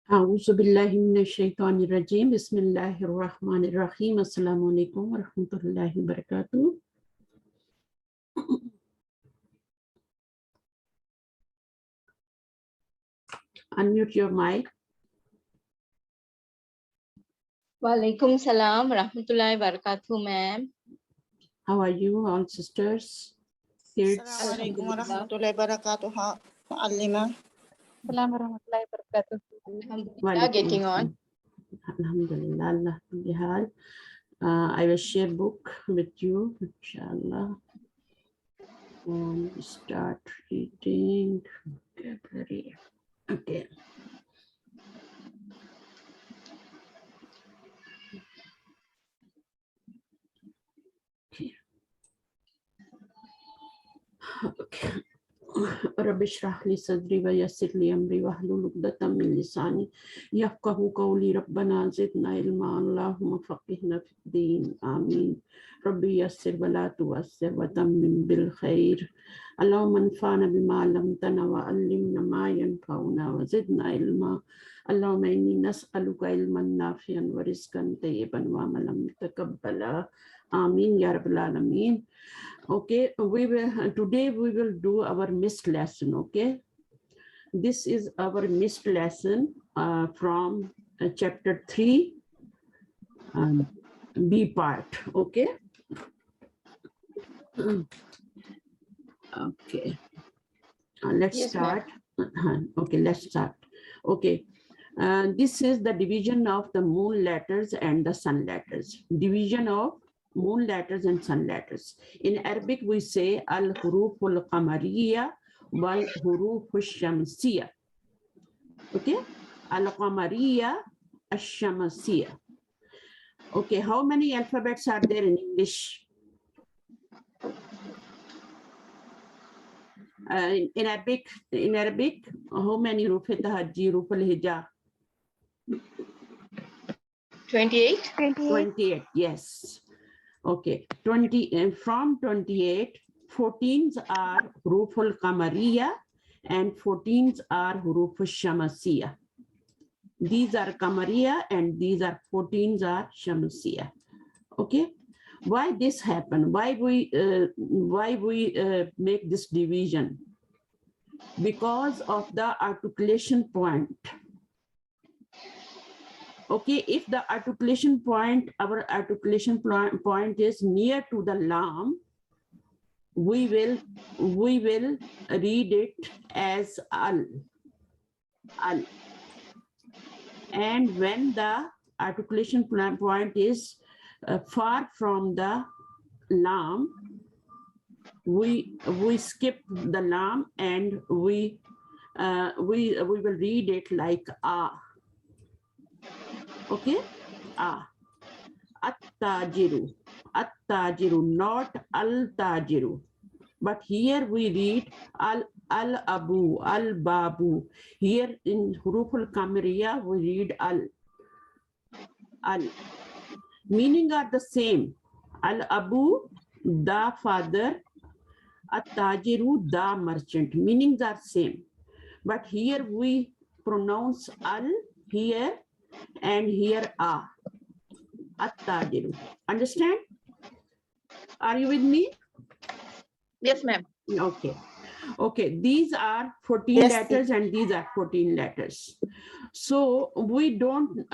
A'udzu billahi minasyaitonir rajim. Bismillahirrahmanirrahim. Assalamualaikum warahmatullahi wabarakatuh. Unmute your mic. Walaikum salam rahmatullahi wabarakatuh, ma'am. How are you, all sisters? Kids? Assalamualaikum warahmatullahi wabarakatuh, Mu'allima. Assalamualaikum warahmatullahi wabarakatuh. Alhamdulillah, getting on. Alhamdulillah. Allah kulli hal. I will share book with you, inshallah. And start reading vocabulary. Okay. Okay. رب اشرح لي صدري ويسر لي امري واحلل عقدة من لساني يفقهوا قولي ربنا زدنا علما اللهم فقهنا في الدين آمين رب يسر ولا تعسر وتمم بالخير اللهم انفعنا بما علمتنا وعلمنا ما ينفعنا وزدنا علما اللهم إني نسألك علما نافعا ورزقا طيبا وعملا متقبلا آمين يا رب العالمين. Okay, today we will do our missed lesson. Okay, this is our missed lesson from chapter 3 B part. Okay. Okay, let's Yes, start. Okay, let's start. Okay, this is the division of the moon letters and the sun letters. Division of moon letters and sun letters. In Arabic, we say al-huruf al-qamariya wal-huruf al-shamsiya. Okay, al-qamariya al-shamsiya. Okay, how many alphabets are there in English? In Arabic, how many huruf tahajji, huruf al-hija? 28. 28, yes. Okay, 20 from 28, 14s are huruf al-qamariya and 14s are huruf al-shamsiya. These are qamariya and these are 14s are shamsiya. Okay, why this happen? Why we make this division? Because of the articulation point. Okay, if the articulation point, our articulation point is near to the lam, we will read it as al. And when the articulation point is far from the lam, we skip the lam and we will read it like a. Okay, at-tajiru, not al-tajiru. But here we read al-abu, al-babu. Here in huruf al-qamariya we read al. Meaning are the same. Al-abu, the father, at-tajiru, the merchant. Meanings are same. But here we pronounce al here and here at-tajiru. Understand? Are you with me? Yes, ma'am. Okay. Okay, these are 14 Yes, letters and these are 14 letters. So we don't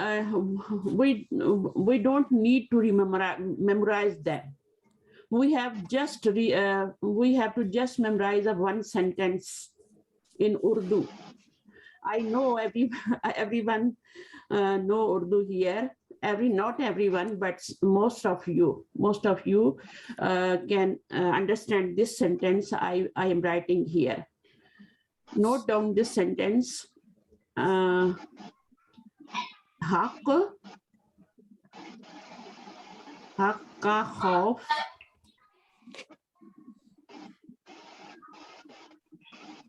need to memorize them. We have to just memorize one sentence in Urdu. I know everyone know Urdu here. Not everyone, but most of you can understand this sentence I am writing here. Note down this sentence. Haq ka khauf,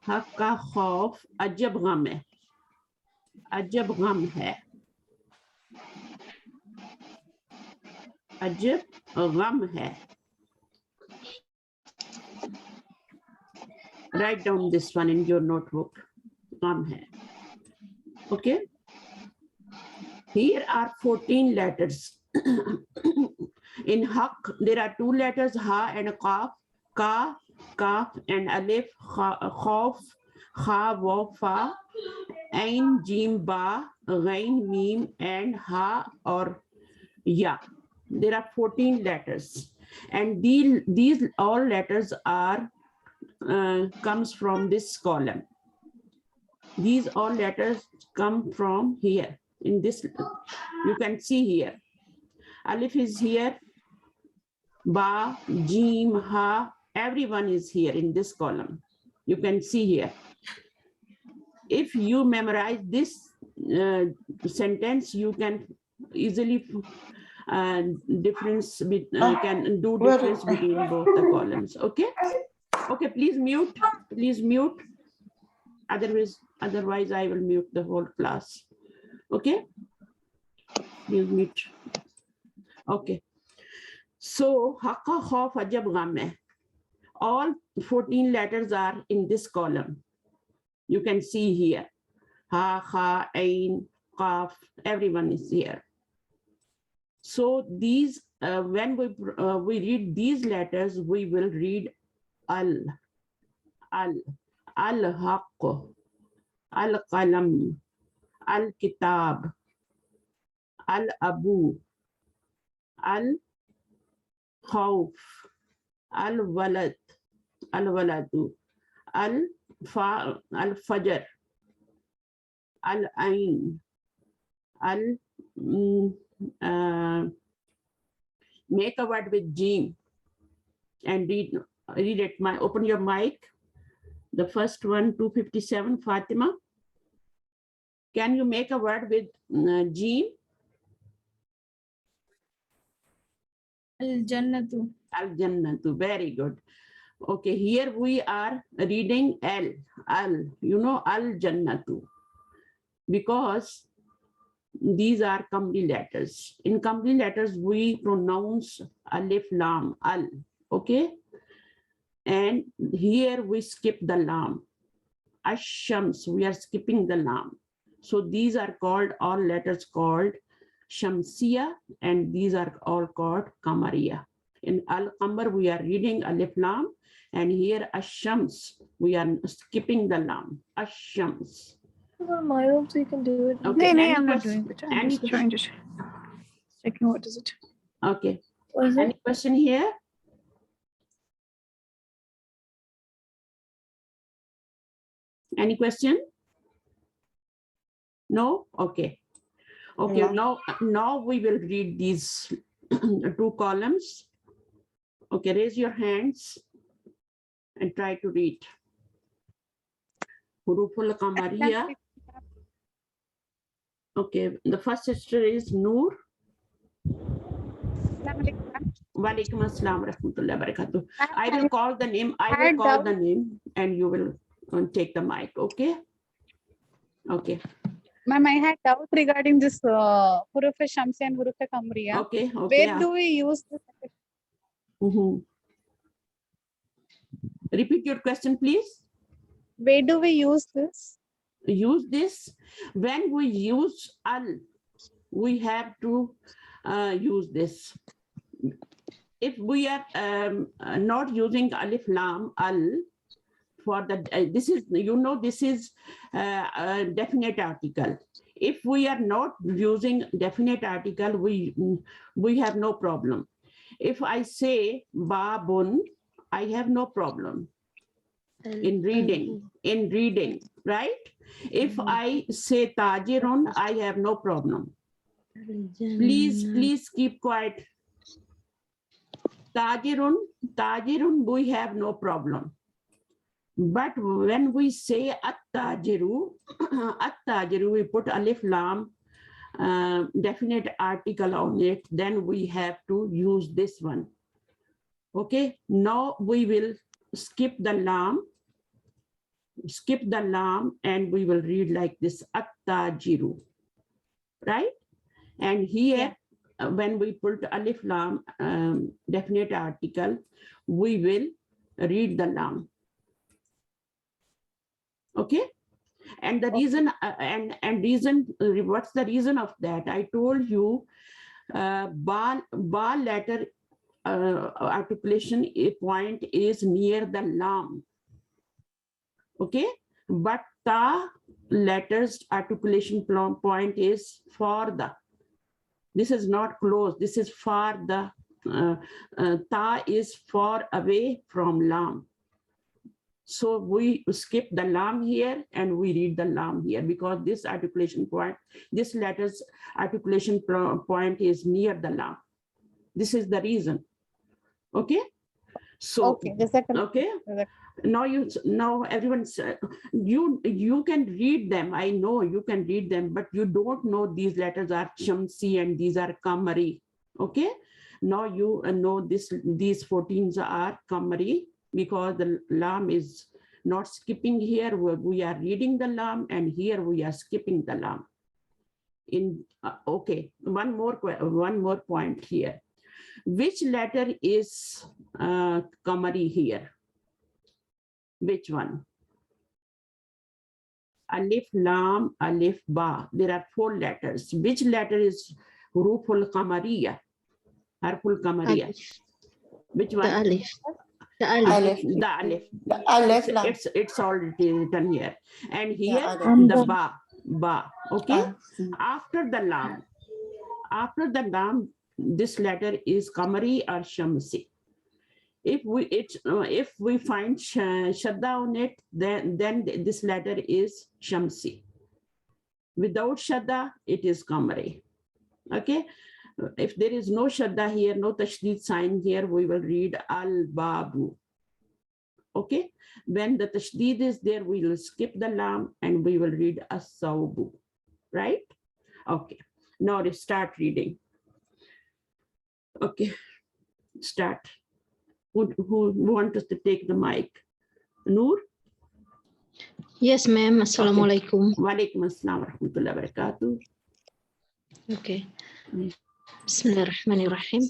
हक का खौफ अजब गम है, अजब गम है, अजब गम है. Write down this one in your notebook. Gum hai. Okay. Here are 14 letters. In haq, there are 2 letters, ha and qaf, ka, kaf, and alif, khaf, kha, wa, fa, ain, jim, ba, ghain, mim, and ha or ya. There are 14 letters. And these all letters are comes from this column. These all letters come from here. In this, you can see here. Alif is here. Ba, Jim, Ha, everyone is here in this column. You can see here. If you memorize this sentence, you can easily difference can do difference between both the columns. Okay. Okay. Please mute. Please mute. Otherwise, I will mute the whole class. Okay. Please mute. Okay. So, Haqqa, Khawf, Ajab, Ghamme. All 14 letters are in this column. You can see here. Ha, Kha, Ain, Qaf, everyone is here. So these, when we read these letters, we will read Al, Al-Haqq, Al-Qalam, Al-Kitab, Al-Abu, Al-Khawf, Al-Walad, Al-Waladu, Al-Fajr, Al-Ain, make a word with Jim and read it. Open your mic. The first one, 257, Fatima. Can you make a word with Jim? Al-Jannatu. Al-Jannatu, very good. Okay, here we are reading Al, you know, Al-Jannatu, because these are Qamri letters. In Qamri letters, we pronounce Alif, Lam, Al, okay? And here we skip the Lam. Ash-Shams, we are skipping the Lam. So these are called, all letters called Shamsiya, and these are all called Qamariya. In Al-Qamar, we are reading Alif, Lam, and here Ash-Shams, we are skipping the Lam. Ash-Shams. My room, so you can do it. Okay. No, Any I'm not question? doing it. I'm just trying to checking what is it. Okay. What is Any it? question here? Any question? No? Okay. Okay, No. now we will read these 2 columns. Okay, raise your hands and try to read. Huruful Qamariya. Okay, the first sister is Noor. Wa alaikum assalam wa rahmatullahi wa barakatuh. I will call the name. I will call the name, and you will take the mic. Okay. Okay. Ma'am, I had doubt regarding this Huruf Shamsi and Huruf Qamariya. Okay. Okay. Where do we use this? Repeat your question, please. Where do we use this? Use this when we use Al. We have to use this. If we are not using Alif, Lam, Al for the this is, you know, this is a definite article. If we are not using definite article, we have no problem. If I say Babun, I have no problem in reading, right? If I say Tajirun, I have no problem. Please keep quiet. Tajirun, we have no problem. But when we say At-Tajiru, we put Alif, Lam, definite article on it, then we have to use this one. Okay, now we will skip the Lam, and we will read like this, At-Tajiru, right? And here, when we put Alif, Lam, definite article, we will read the Lam. Okay, And the reason, what's the reason of that? I told you, ba letter articulation point is near the lam. Okay, but ta letters articulation point is for the. This is not close. This is for the. Ta is far away from lam. So we skip the lam here and we read the lam here because this articulation point, this letter's articulation point is near the lam. This is the reason. Okay. So Okay. Jazakallah. okay. Now everyone's you can read them. I know you can read them, but you don't know these letters are Shamsi and these are Kamari. Okay. Now you know these 14s are Kamari because the lam is not skipping here. We are reading the lam and here we are skipping the lam. Okay, one more point here. Which letter is Kamari here? Which one? Alif, Lam, Alif, Ba. There are 4 letters. Which letter is Huruful Kamariya? Harful Kamariya. Which one? The alif. The Alif. The Alif. The Alif Lam. It's already written here. And here Alif. the Ba. Okay. Ah, After the Lam, this letter is Kamari or Shamsi. If we find Shadda on it, then this letter is Shamsi. Without Shadda, it is Kamari. Okay. If there is no Shadda here, no Tashdid sign here, we will read Al-Babu. Okay. When the Tashdid is there, we will skip the Lam and we will read As-Sawbu. Right? Okay. Now let's start reading. Okay. Start. Who wants to take the mic? Noor? Yes, ma'am. Assalamu alaikum. Wa alaikum assalam wa rahmatullahi wa barakatuh. Okay. Bismillahirrahmanirrahim.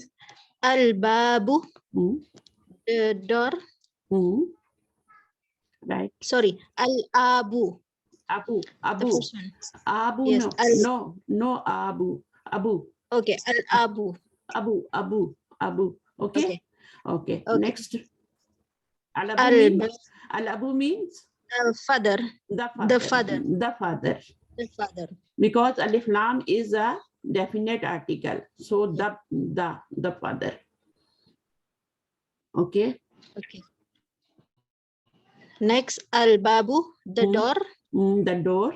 Al-babu, the door. Right. Sorry, al-abu. Abu. The first one. Abu, Yes, no, Abu. Okay, al-abu. Abu. Okay. Okay. Okay. Next. Al-babu. Al-abu means Al-father. the father. The father. Because alif lam is a definite article. So the father. Okay. Okay. Next, al-babu, the door. The door.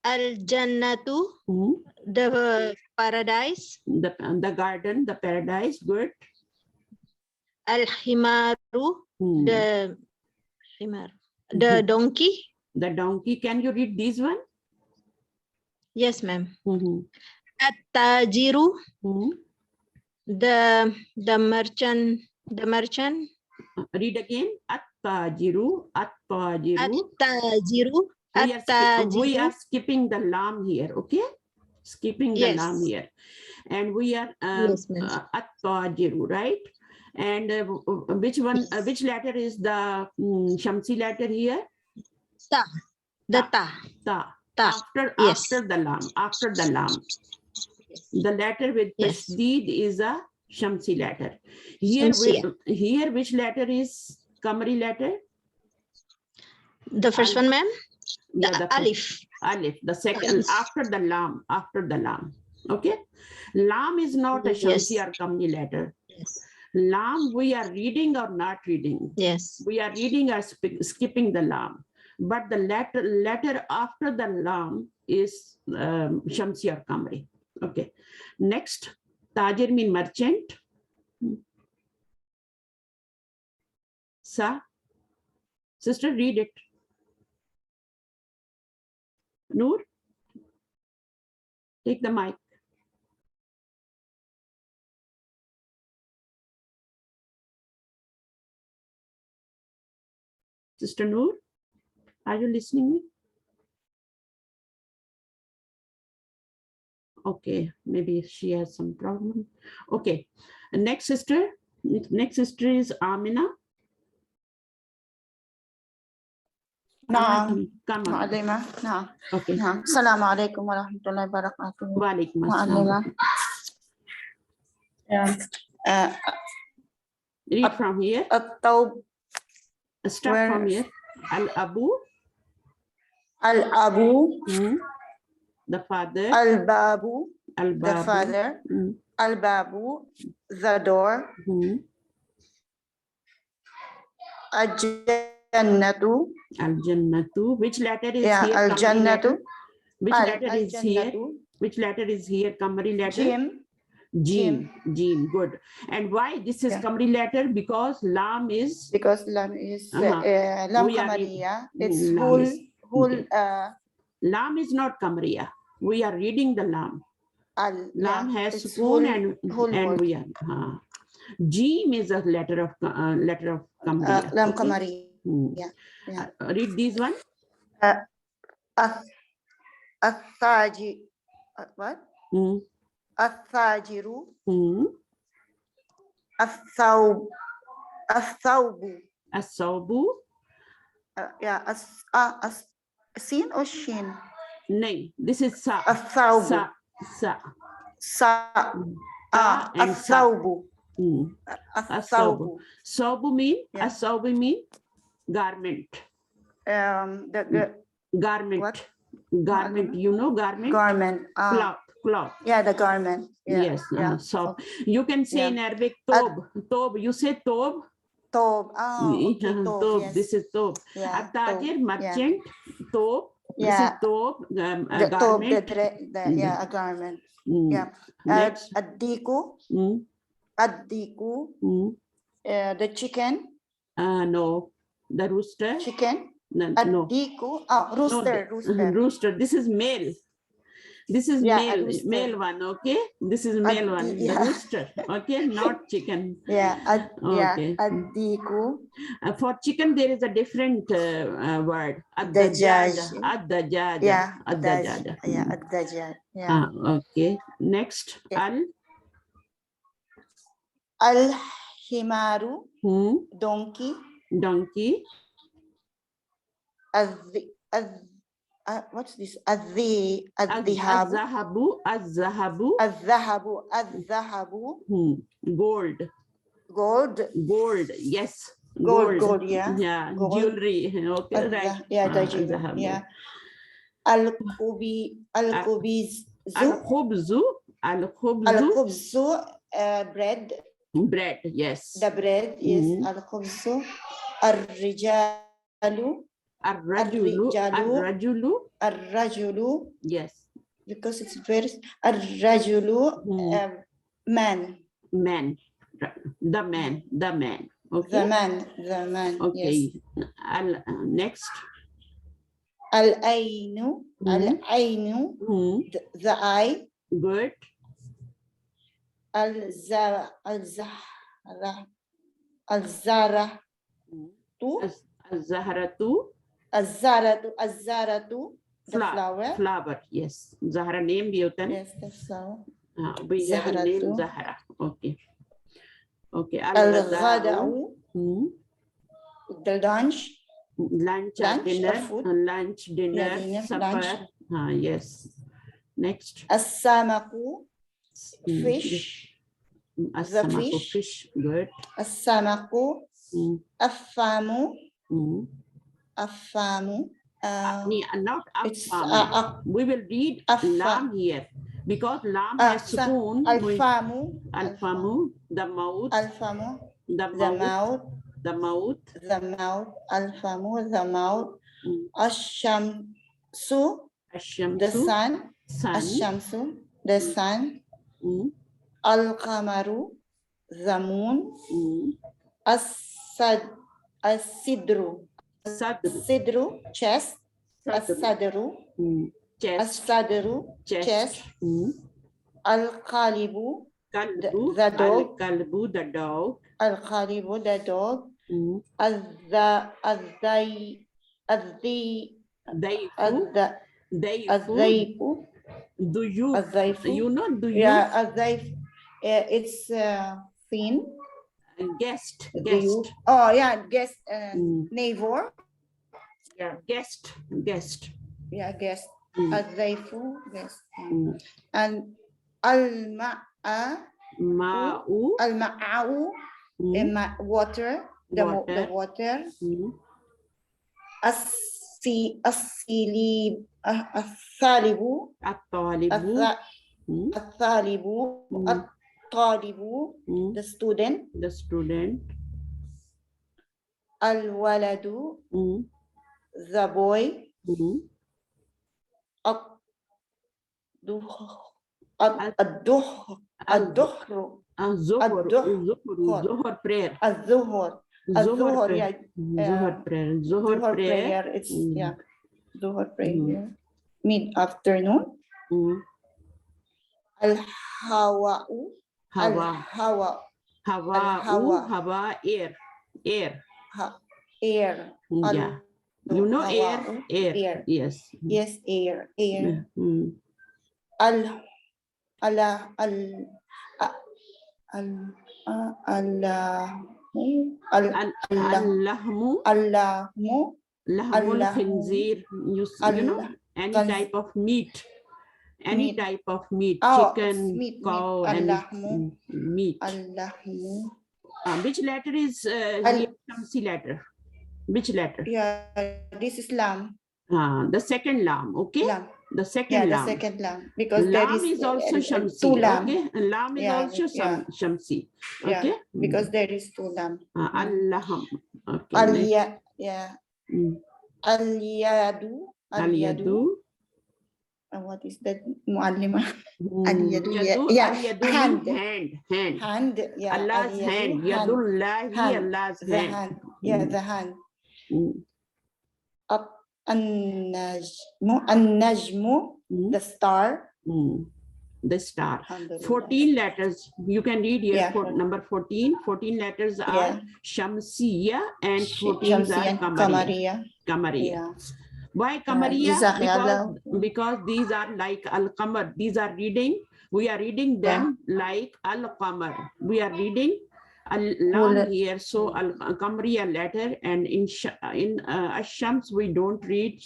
Al-jannatu, Mm. the paradise. The garden, the paradise. Good. Al-himaru, Mm. the donkey. The donkey. Can you read this one? Yes, ma'am. Mhm. At-tajiru, Mhm. the merchant. Read again. At-tajiru. At-tajiru. We are skipping the lam here. Okay. Skipping the Yes. lam here. And we are Yes, ma'am. at-tajiru, right? And which one? Yes. Which letter is the Shamsi letter here? Ta. The ta. Ta. Ta. Yes. After the lam. The letter with Yes. tasdeed is a Shamsi letter. Here, Shamsiya. which letter is Kamari letter? The first one, ma'am. Yeah, The the first- alif. Alif. The second Yes. after the lam. Okay. Lam is not a Shamsi Yes. or Kamari letter. Yes. Lam we are reading or not reading. Yes. We are reading or skipping the lam. But the letter after the lam is Shamsi or Kamari. Okay. Next, Tajir mean merchant. Sa. Sister, read it. Noor, take the mic. Sister Noor, are you listening me? Okay, maybe she has some problem. Okay, next sister is Amina. نعم Come on. معلمة. نعم Okay. نعم. السلام عليكم ورحمة الله وبركاته. Walaikum معلمة. assalam. Uh, Read from here. الثوب. Start Where- from here. Al-Abu, الأبو. the father. الباب. The Al-Babu. father. الباب. The door. الجنة. Al-Jannatu. Which letter is Yeah, here? Qamari الجنة. letter? Which letter is here? الجنة. Which letter is here? Qamari letter? Jim. Jim. Jim. Good. And why this is Yeah. Qamari letter? Because Lam is Because lam is Uh-huh. lam We are Qamariya. It's Lam whole is- whole okay. Lam is not Qamariya. We are reading the Lam. Lam has it's sukoon whole and word. we are. Jim is a letter of Qamariya. Lam okay? Qamari. Yeah. Read this one. الثاجر. What? Hmm. الثاجر. Hmm. الثوب. الثوب. As-sawbu. Yeah. Sin or shin? Nay, this is sa. الثوب. Sa. Sa. Sa. Ta and sa. الثوب. Hmm. الثوب. Sawbu mean, Yeah. as-sawbu mean garment. The Garment. What? Garment, you know garment? garment. Cloth. Yeah, the garment. Yeah. Yes. Yeah. So you can say in Arabic tob. Tob. You say tob. Tob. Okay. Tob. Tob. Yes. This is tob. Yeah. At-tajir, Tob. merchant. Tob. This is Yeah. tob. A The tob. garment. Yeah, a garment. Mm. Yeah. Next. Addiku. Mm. Addiku. Mm. The chicken. No. The rooster. Chicken. No. Addiku. Rooster. Rooster. Rooster. This is male. This is Yeah, a male. rooster. Male one. Okay. This is male one. The yeah. rooster. Okay. Not chicken. Yeah. Okay. Addiku. For chicken, there is a different word. Dajjaj. Ad-dajjaj. Yeah. Ad-dajjaj. Yeah. Ad-dajjaj. Yeah. Okay. Next. Yeah. Al-himaru. Donkey. Donkey. What's this? Az-zahabu. Az-zahabu. Az-zahabu. Gold. Gold. Yes. Gold, yeah. Yeah. Gold. Jewelry. Okay. Right. Yeah, the jewelry. Az-zahabu. Yeah. Al-khubzu. Al-khubzu. Al-khubzu. Al-khubzu. Bread. Bread. Yes. The bread is al-khubzu. Ar-rijalu. Ar-rajulu. Ar-rajulu. Ar-rajulu. Yes. Because it's very ar-rajulu. Man. Man. The man. Okay. The man. Okay. Yes. Next. Al-ainu. Al-ainu. The eye. Good. Al-zaratu. Az-zahratu. Az-zaratu. The flower. Flower. Yes. Zahra name भी होता है. Yes, the flower. We have a name Zahratu. Zahra. Okay. Okay. Al-ghada'u. The lunch. Lunch, Lunch, dinner. food. Lunch, dinner, dinner, supper. lunch. Yes. Next. As-samaku. Fish. As-samaku, fish. fish. Good. As-samaku. Afamu. Afamu. Not It's afamu. We will read lam here because lam has sukoon. Alfamu. Alfamu. The mouth. Alfamu. The The mouth. mouth. The mouth. The mouth. Alfamu. The mouth. Ashamsu. Ashamsu. The sun. Sun. Ashamsu. The sun. Mm. Al-Qamaru. The moon. As-sidru. Sadru. Sidru. Chest. As-sadru. Chest. As-sadru. Chest. Al-Qalibu. Kalbu. The dog. Kalbu, the dog. Al-Qalibu. The dog. Al-Dhaifu. Do you know? Do you? Yeah, Al-Dhaif. It's thin. Guest. Oh, yeah, guest. Neighbor. Yeah, guest. Yeah, guest. Mm, الضيف guest. mm. And الماء Ma'u. الماء Mm, water, the water. water. Mm, الثالب الثالب At-talibu. Mm, الطالب mm, الطالب mm. the student. The student. الولد Mm, the boy. mm. الظهر الظهر Zuhur. الظهر Zuhur prayer. الظهر Zuhur الظهر prayer. yeah, Zuhur prayer. Zuhur Zuhur prayer. prayer. It's Mm. yeah, Zuhur prayer. Mid afternoon. Mm. Al-hawa. Hawa. Al-hawa. Hawa. Al-hawa. Hawa. Air. Air. Yeah. You know air. Al-hawa. Air. Yes. Yes, air. Air. Mm. Al ala al al al Al-lahmu. Allahmu. Lahmul Allahu. khinzir. You know, any Khanz- type of meat. Any Meat. type of meat. Oh, Chicken, meat, cow, meat. and Allahmu. meat. Allahmu. Which letter is Al- Shamsi letter? Which letter? Yeah, this is lam. The second lam, okay? Lam. The Yeah, second the lam. second lam. Because there Lam is also Shamsi, two lam. okay? And lam is Yeah, also Shamsi, Yeah, okay? because there is two lam. Allaham, okay. Al-ya, yeah. Mm. Al-yadu. Al-yadu. What is that? Muallima. Mm. Al-yadu. Yadu, Yeah. al-yadu Hand. means hand. Hand. Yeah. Allah's al-yadu, hand. Yadullahi, Hand. Allah's The hand. hand. Yeah, Mm. the hand. Mm. Up. An-najmu. Mm. The star. Mm. The star. Alhamdulillah. 14 letters. You can read here Yeah. number 14. 14 letters are Yeah. Shamsiya and 14 are Shamsiya, Kamariya. Kamariya. Kamariya. Yeah. Why Kamariya? Jazakallah. Because these are like Al-Qamar. These are reading. We are reading them like Al-Qamar. We are reading Al-Lam here. So Al-Qamariya letter, and in Ash-Shams we don't read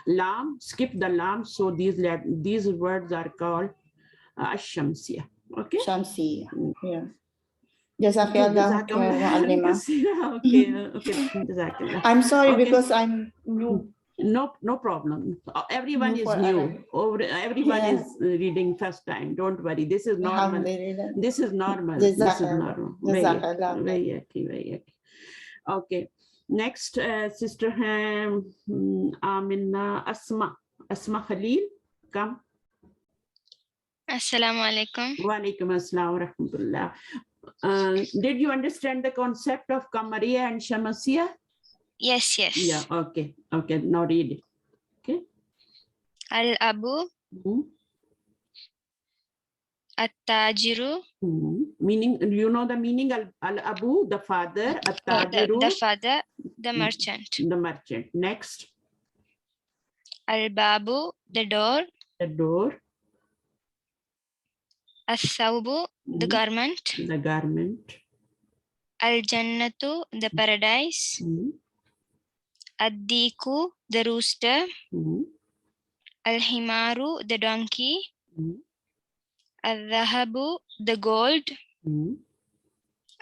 Lam. Skip the Lam. So these words are called Ash-Shamsiya. Okay. Shamsiya. Yeah. Jazakallah. Jazakallah. Okay. Jazakallah. I'm sorry Okay. because I'm new. No problem. Everyone New is for new. Everyone Yeah. is reading first time. Don't worry. This is normal. Alhamdulillah. This is normal. This is Jazakallah. normal. Jazakallah. Very okay. Okay. Next, Sister Amina Asma Khalil. Come. Assalamu alaikum. Wa alaikum assalam wa rahmatullah. Did you understand the concept of Kamariya and Shamasiya? Yes. Yeah. Okay. Now read it. Okay. Al-abu, Mhm. at-tajiru, Meaning, you know the meaning? Al-abu, the father. At-tajiru, the father, the merchant. the merchant. Next, Al-babu, the door. the door. Al-thawbu, the Mhm. garment. The garment. Al-jannatu, the paradise. Mhm. Ad-diku, the rooster. Mhm. Al-himaru, the donkey. Mhm. Al-dhahabu, the gold. Mhm.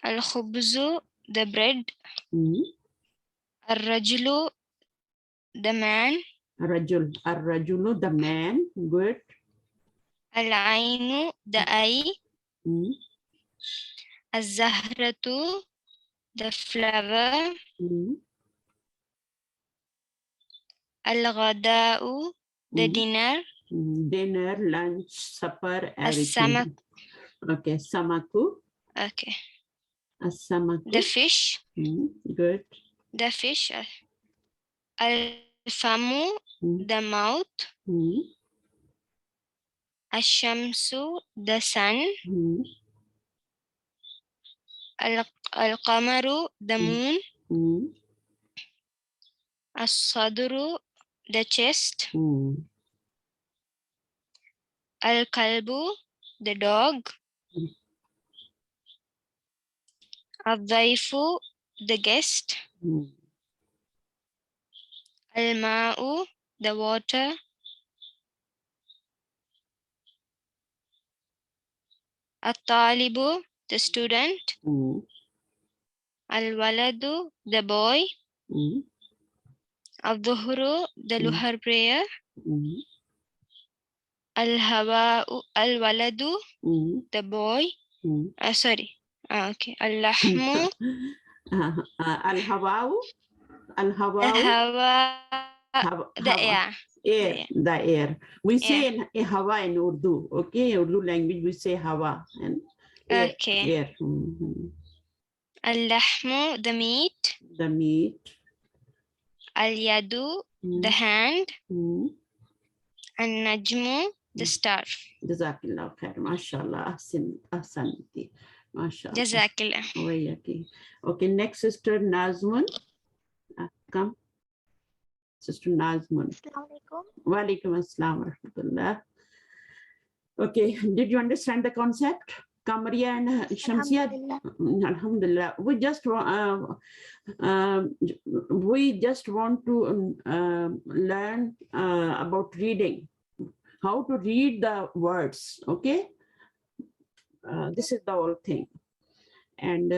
Al-khubzu, the bread. Mhm. Al-rajulu, the man. Ar-rajulu, the man. Good. Al-ainu, the eye. Mhm. Az-zahratu, the flower. Mhm. Al-ghada'u, the Mhm. dinner. Dinner, lunch, supper, As-samak. everything. Okay. Samaku. Okay. As-samaku. The fish. Good. The fish. Al-famu, Mhm. the mouth. Mhm. Ash-shamsu, the sun. Mhm. Al-qamaru, the moon. Mhm. As-sadru, the chest. Mhm. Al-kalbu, the dog. Mm. Al-dhaifu, the guest. Mhm. Al-ma'u, the water. At-talibu, the student. Mm, Al-waladu, the boy. mm, Al-dhuhru, the Mm. luhar prayer. mm, Al-hawa'u, al-waladu, mm, the boy. mm. Sorry. Okay. Al-lahmu, Al-hawa'u, al-hawa'u, al-hawa, the hawa, air. air, the air. We say Yeah. in hawa in Urdu, okay? Urdu language, we say hawa and air. Okay. Air. Mhm. Al-lahmu, the meat. The meat. Al-yadu, the Mm, hand. mm. Al-najmu, the star. Jazakallah khair. MashaAllah. Ahsanti. MashaAllah. Jazakillah. Okay. Okay, next sister Nazmun. Come. Sister Nazmun. Assalamualaikum. Walaikum assalam wa rahmatullah. Okay, did you understand the concept? Kamariya and Shamsiya? Alhamdulillah. Alhamdulillah. We just want to learn about reading, how to read the words, okay? This is the whole thing. And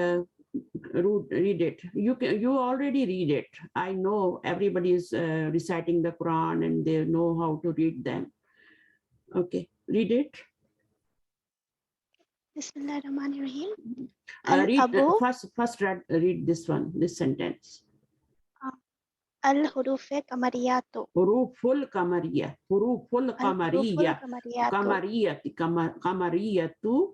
read it. You already read it. I know everybody is reciting the Quran and they know how to read them. Okay, read it. Bismillahirrahmanirrahim. Read Al-abu. first read this one, this sentence. Al-hurufe kamariyatu. Huruful kamariya. Huruful kamariya. Kamariyatu. Kamariyatu,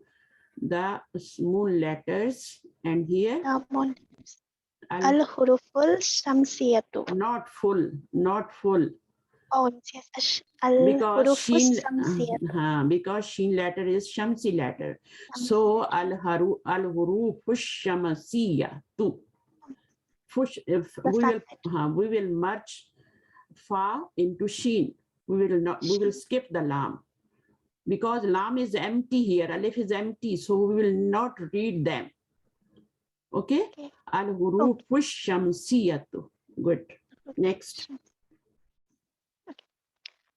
the small letters, and here Al-huruful shamsiyatu. not full. Oh, yes. Because Al-hurufus sheen, shamsiyatu. because sheen letter is shamsi letter. So al-hurufush shamsiyatu. We will merge fa into sheen. We will skip the lam. Because lam is empty here, alif is empty, so we will not read them. Okay? Al-hurufush shamsiyatu. Good. Next.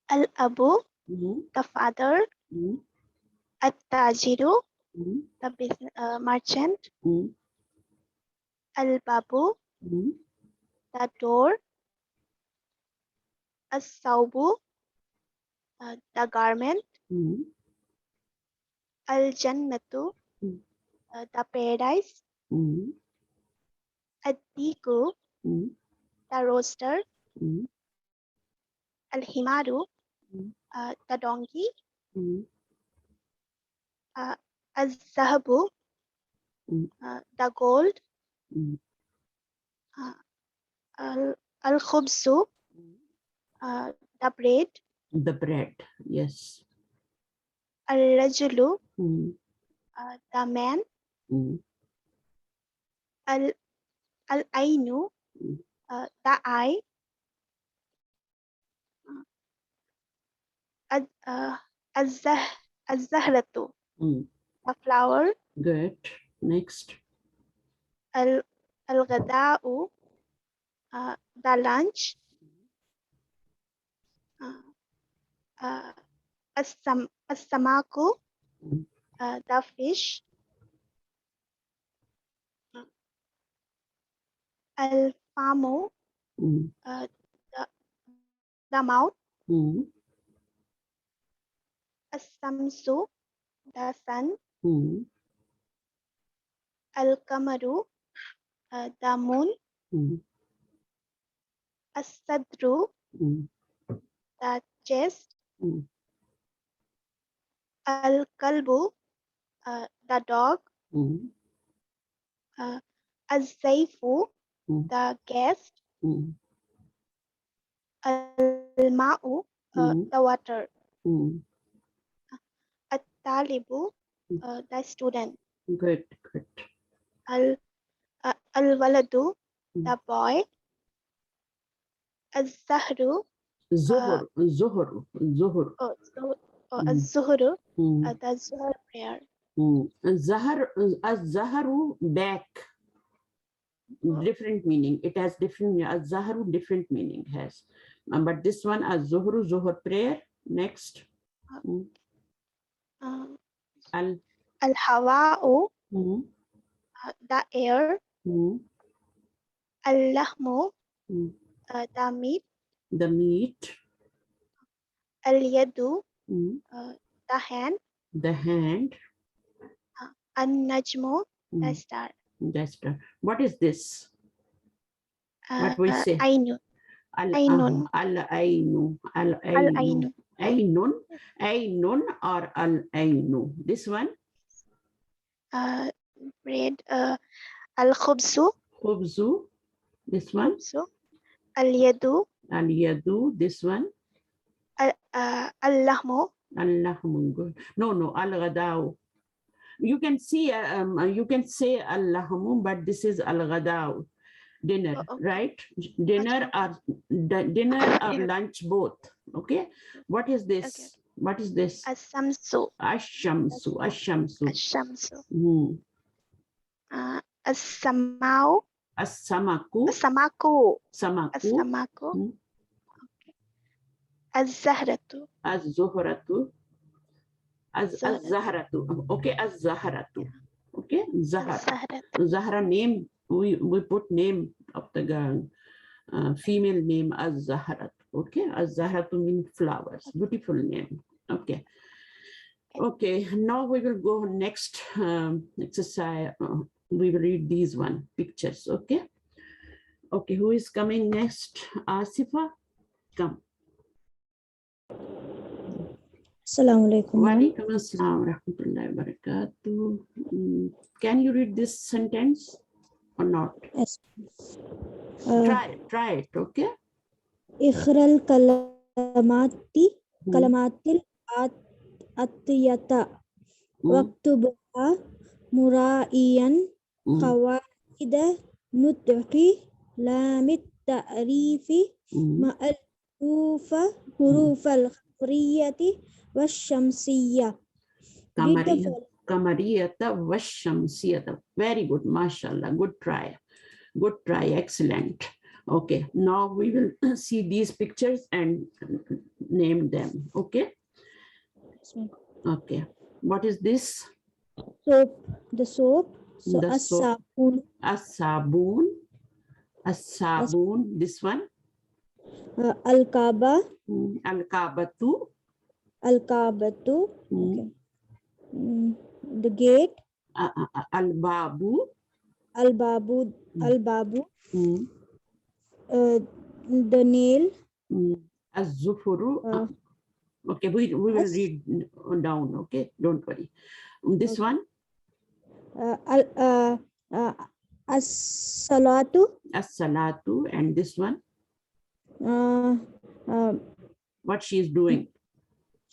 Al-abu, the father. At-tajiru, the merchant. Al-babu, the door. As-saubu, the garment. Al-jannatu, the paradise. Ad-diku, the roaster. Al-himaru, the donkey. Az-zahabu, the gold. Al-khubzu, the bread. The bread, yes. Al-rajulu, the man. Al-ainu, the eye. Az-zahratu, the flower. Good. Next. Al-ghada'u, the lunch. As-samaku, the fish. Al-famu, the mouth. As-samsu, the sun. Al-kamaru, the moon. As-sadru, the chest. Al-kalbu, the dog. Az-zaifu, the guest. Al-ma'u, the water. At-talibu, the student. Good. Al-waladu, the boy. Az-zahru, Zuhur. Az-zuhru, the zuhr prayer. Az-zaharu, back. different meaning. It has different, Az-Zahru different meaning has. But this one, Az-Zuhru, Zuhr prayer. Next. Al. Al-Hawa'u, Mm, the air. mm, Al-Lahmu, mm. the meat. The meat. Al-Yadu, Mm, the hand. the hand. An-Najmu, the Mm, star. that's the. What is this? What we say? Ainun. Ainun. Al-Ainu. Al-Ainu. Al-Ainu. Ainun. Ainun or Al-Ainu. This one? Bread. Al-Khubzu. Khubzu. This one? Khubzu. Al-Yadu. Al-Yadu. This one? Al-Lahmu. Allahum. Good. No. Al-Ghadao. You can see, you can say Allahum, but this is Al-Ghadao. Dinner, Oh, okay. right? Dinner or lunch both. Okay. What is this? Okay. What is this? As-Samsu. Ashamsu. Ashamsu. Ash-Shamsu. Hmm. As-Samau. As-Samaku. As-Samaku. Samaku. As-Samaku. Hmm. Az-Zahratu. Az-Zuhratu. Az-Zahratu. Okay. Az-Zahratu. Okay. Zahra. Az-Zahratu. Zahra name. We put name of the girl, female name as Zaharat. Okay, as Zaharatu means flowers. Beautiful name. Okay. Okay. Now we will go next exercise. We will read these one pictures. Okay. Okay. Who is coming next? Asifa, come. Assalamu alaikum. Wa alaikum assalam wa rahmatullahi wa barakatuh. Can you read this sentence or not? Yes. Try it. Okay. Ikhral kalamatil atiyata waktubha mura'iyan qawaida nutqi lamit ta'rifi ma'al hurufal khabriyati washamsiyya. Kamariyata washamsiyata. Very good, mashallah. Good try. Good try. Excellent. Okay. Now we will see these pictures and name them. Okay. Okay. What is this? Soap. The soap. So The soap. as-sabun. As-sabun. This one. Al-Kaaba. Al-Kaabatu. Al-Kaabatu. Okay. The gate. Al-Babu. Al-Babu. Al-Babu. The nail. Az-Zufuru. Okay, we will read down. Okay, don't worry. This one. As-Salatu. As-Salatu. And this one. What she is doing?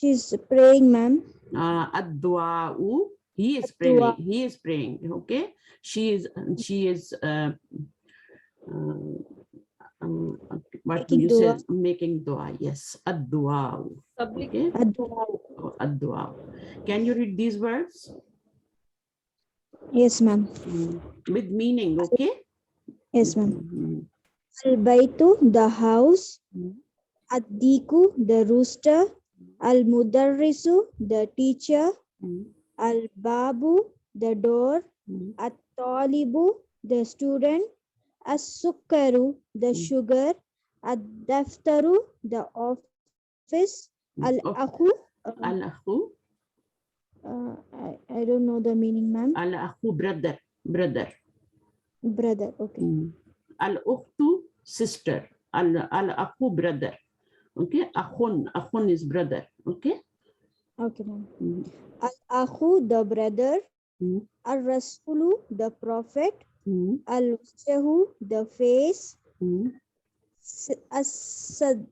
She's praying, ma'am. Ad-Du'a'u. He is praying. He is praying. Okay. She is what Making you dua. said, making dua. Yes. Ad-Du'a'u. Okay. Ad-Du'a'u. Can you read these words? Yes, ma'am. With meaning, okay? Yes, ma'am. Al-Baitu, the house. Ad-Diku, the rooster. Al-Mudarrisu, the teacher. Al-Babu, the door. At-Talibu, the student. As-Sukkaru, the sugar. Ad-Daftaru, the office. Al-Akhu. Al-Akhu. I don't know the meaning, ma'am. Al-Akhu, brother. Brother, okay. Al-Ukhtu, sister. Al-Akhu, brother. Okay. Akhun is brother. Okay. Okay, ma'am. Al-Akhu, the brother. Al-Rasulu, the prophet. Al-Wajhu, the face. As-Sadiqu.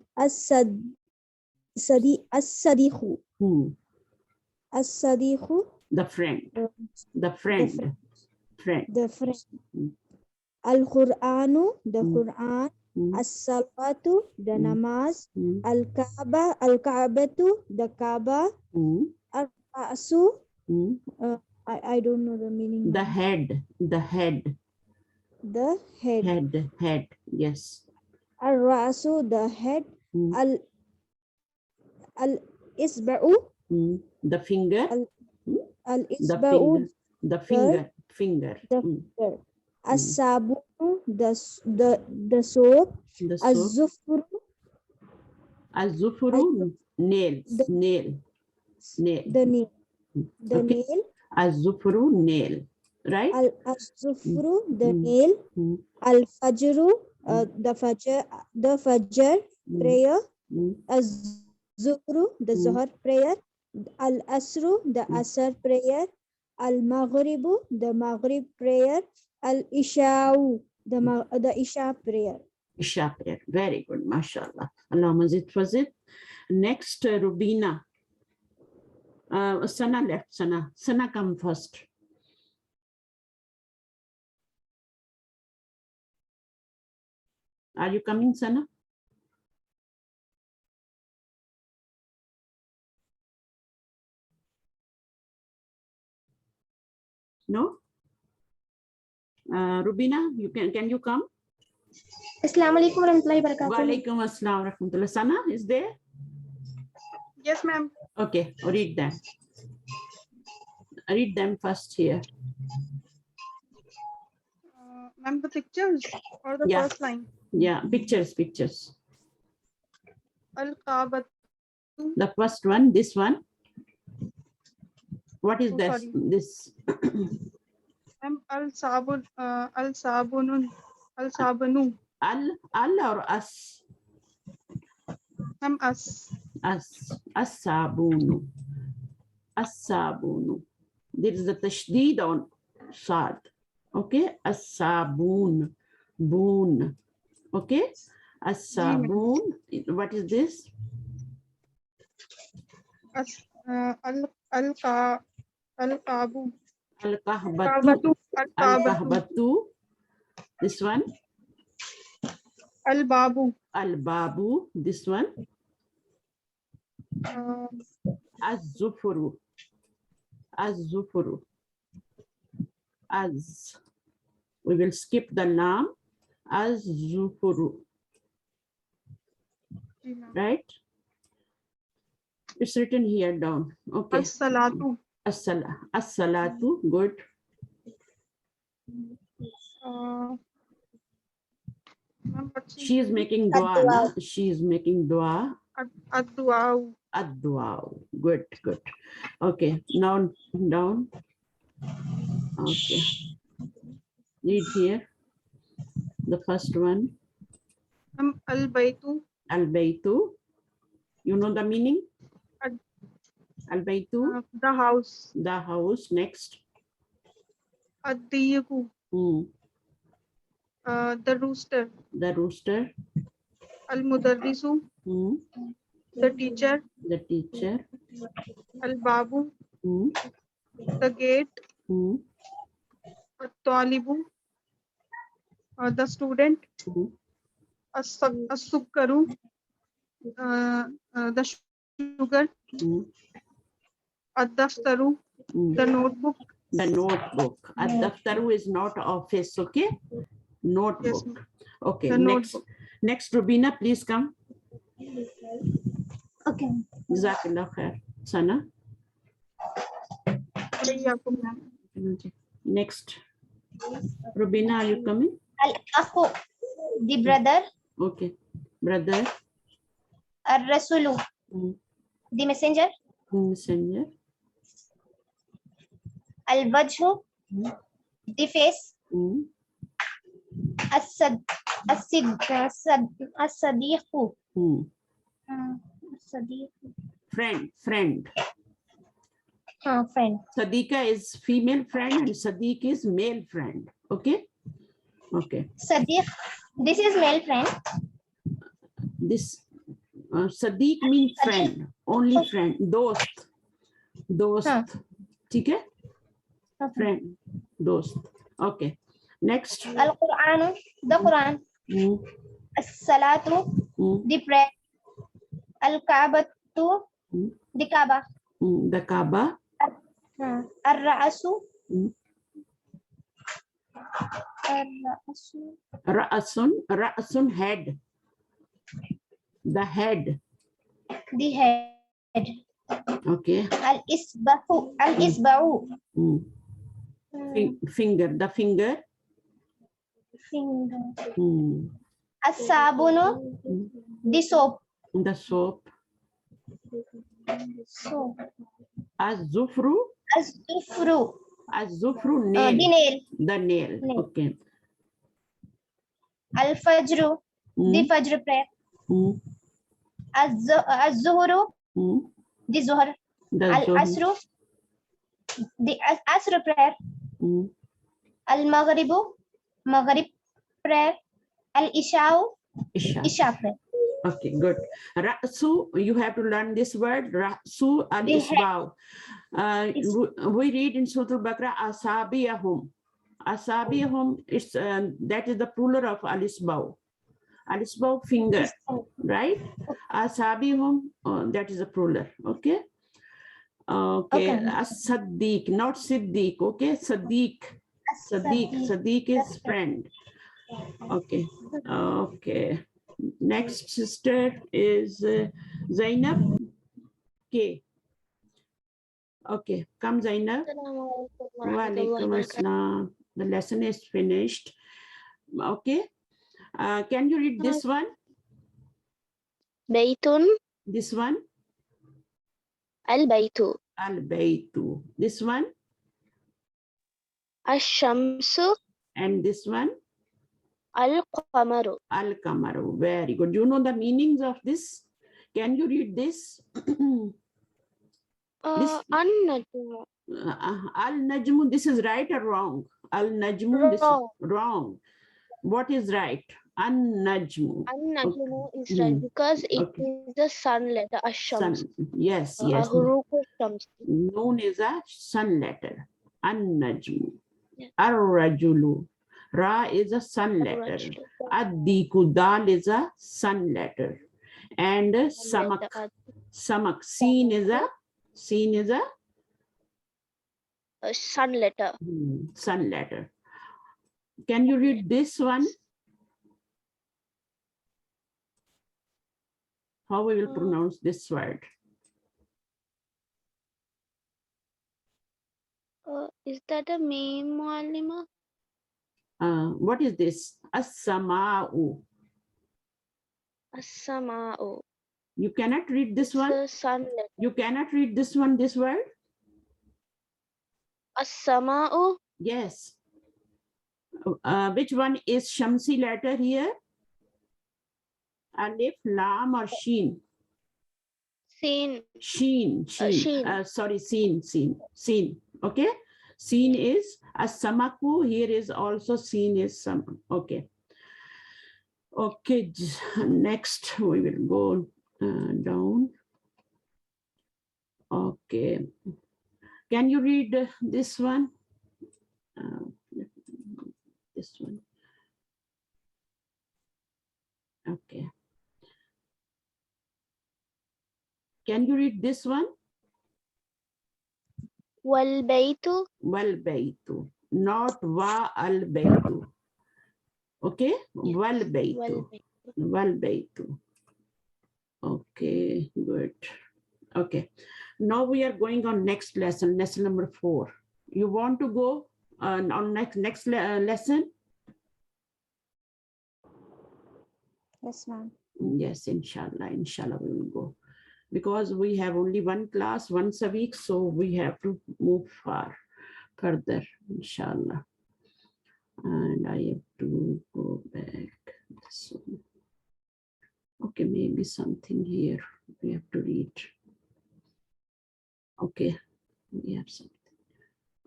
As-Sadiqu. The friend. The friend. The friend. Al-Qur'anu, the Quran. As-Salatu, the namaz. Al-Ka'batu, the Kaaba. Al-Ra'su, I don't know the meaning. The head. The head. the head. Head. Yes. Al-Ra'su, the head. Mm. Al-Isba'u, The finger. Al-Isba'u, The finger. Finger. the Mm. finger. As-Sabunu, the soap. The soap. Az-Zufru, Az-Zufru, nails. Nail. the nail. The Okay. nail. Az-Zufru, nail. Right? Al-Zufru, the Mm. nail. Mm. Al-Fajru, the Fajr Mm. prayer. Mm. Az-Zuhru, the Mm. Zohar prayer. Al-Asru, the Asr prayer. Al-Maghribu, the Maghrib prayer. Al-Isha'u, the Isha prayer. Isha prayer. Very good. MashaAllah. Allahumma zid fazid. Next, Rubina. Sana left. Sana come first. Are you coming, Sana? No? Rubina, can you come? Assalamu alaikum warahmatullahi wabarakatuh. Walaikum assalam rahmatullah. Sana is there? Yes, ma'am. Okay, read them. Read them first here. Ma'am, the pictures or the Yeah. first line? Yeah, pictures. Al-Kaaba. The first one, this one. What is Oh, this? sorry. This Ma'am, Al-Sabunu. Al-Sabunu. al or as? Ma'am, as. As-sabunu. As-sabunu. There is a tashdid on sad. Okay, as-sabun. Boon. Okay, as-sabun. What is this? Al-Kabu. Al-kahbatu. Al-Kabatu. Al-kahbatu. This one. Al-Babu. Al-babu. This one. Az-zufuru. Az-zufuru. Az. We will skip the lam. Az-zufuru. Right? It's written here down. Okay. As-Salatu. As-salatu. Good. Ma'am, what's the- She is making dua. Na? She is making dua. Ad-Du'a. Ad-dua. Good. Okay. Now down. Okay. Read here. The first one. Ma'am, Al-Baytu. Al-baytu. You know the meaning? Al-baytu. The house. The house. Next. Ad-Diyaku. The rooster. The rooster. Al-Mudarrisu. The teacher. The teacher. Al-Babu. The gate. At-Talibu. The student. As-Sukkaru. The sugar. Ad-Daftaru. The notebook. The notebook. Ad-daftaru is not office, okay? Notebook. Yes, ma'am. Okay, The next. notebook. Next, Rubina, please come. Okay. Jazakallah khair. Sana. Alayyakum, ma'am. Next. Rubina, are you coming? Al-Akhu, the brother. Okay. Brother. Ar-Rasulu, the messenger. Messenger. Al-Wajhu, the face. As-Sadiqu. Friend. Friend. Sadiqa is female friend and Sadiq is male friend. Okay? Okay. Sadiq, this is male friend. This Sadiq means friend, only friend. Dost. ठीक है? Friend. Dost. Okay. Next. Al-Quran, the Quran. As-Salatu, the prayer. Al-Kaabatu, the Kaaba. The Kaaba. Ar-Ra'asu, Ra'sun head. The head. The head. Okay. Al-isba'u. Mm. Finger. The finger. Finger. Mm. As-sabunu. Mm. The soap. The soap. Soap. Az-zufru. Az-zufru. Az-zufru The nail. nail. The nail. Nail. Okay. Al-fajru. The Mm. fajr prayer. Mm. Az-zuhru. Mm. The zuhr. The Al-asru. The asr prayer. Mm. Al-maghribu. Maghrib prayer. Al-isha'u. Isha. Isha prayer. Okay, good. Ra'su, you have to learn this word. Ra'su al-isbaw. We read in Surah Al-Baqarah, asabiyahum. Asabiyahum, is that is the plural of al-isbaw. Al-isbaw, finger, right? Asabiyahum, that is the plural. Okay. Okay. Okay. As-Saddiq, not Siddiq. Okay. Sadiq. Sadiq is friend. Okay. Okay. Next sister is Zainab. Okay. Okay. Come, Zainab. Walaikum assalam. The lesson is finished. Okay. Can you read this one? Baytun. This one? Al-baytu. Al-baytu. This one? Ash-shamsu. And this one? Al-qamaru. Al-kamaru. Very good. You know the meanings of this? Can you read this? An-najmu. Al-najmu, this is right or wrong? Al-najmu, this is Wrong. wrong. What is right? An-najmu. An-najmu is right because it Okay. is the sun letter. Ash-shams. Sun. Yes, yes. Hurufu shams. Noon is a sun letter. An-najmu. Yeah. Ar-rajulu. Ra is a sun letter. Ad-diku. Dal is a sun letter. And samak. Samak. Seen is a Sun letter. sun letter. Can you read this one? How we will pronounce this word? Is that a meme, Muallima? What is this? As-sama'u. As-sama'u. You cannot read this one? The sun letter. You cannot read this one, this word? As-sama'u. Yes. Which one is Shamsi letter here? Alif, Lam, or Sheen? Seen. Sheen. Sheen. Sorry, Seen. Okay. Seen is as-samaku. Here is also seen is some. Okay. Okay. Next, we will go down. Okay. Can you read this one? This one. Okay. Can you read this one? Wal baytu. Wal baytu. Not wa al baytu. Okay? Wal baytu. Wal baytu. Okay, good. Okay. Now we are going on next lesson, lesson number 4. You want to go on next lesson? Yes, ma'am. Yes, inshallah we will go. Because we have only one class once a week, so we have to move further, inshallah. And I have to go back. So, okay, maybe something here we have to read. Okay, we have something.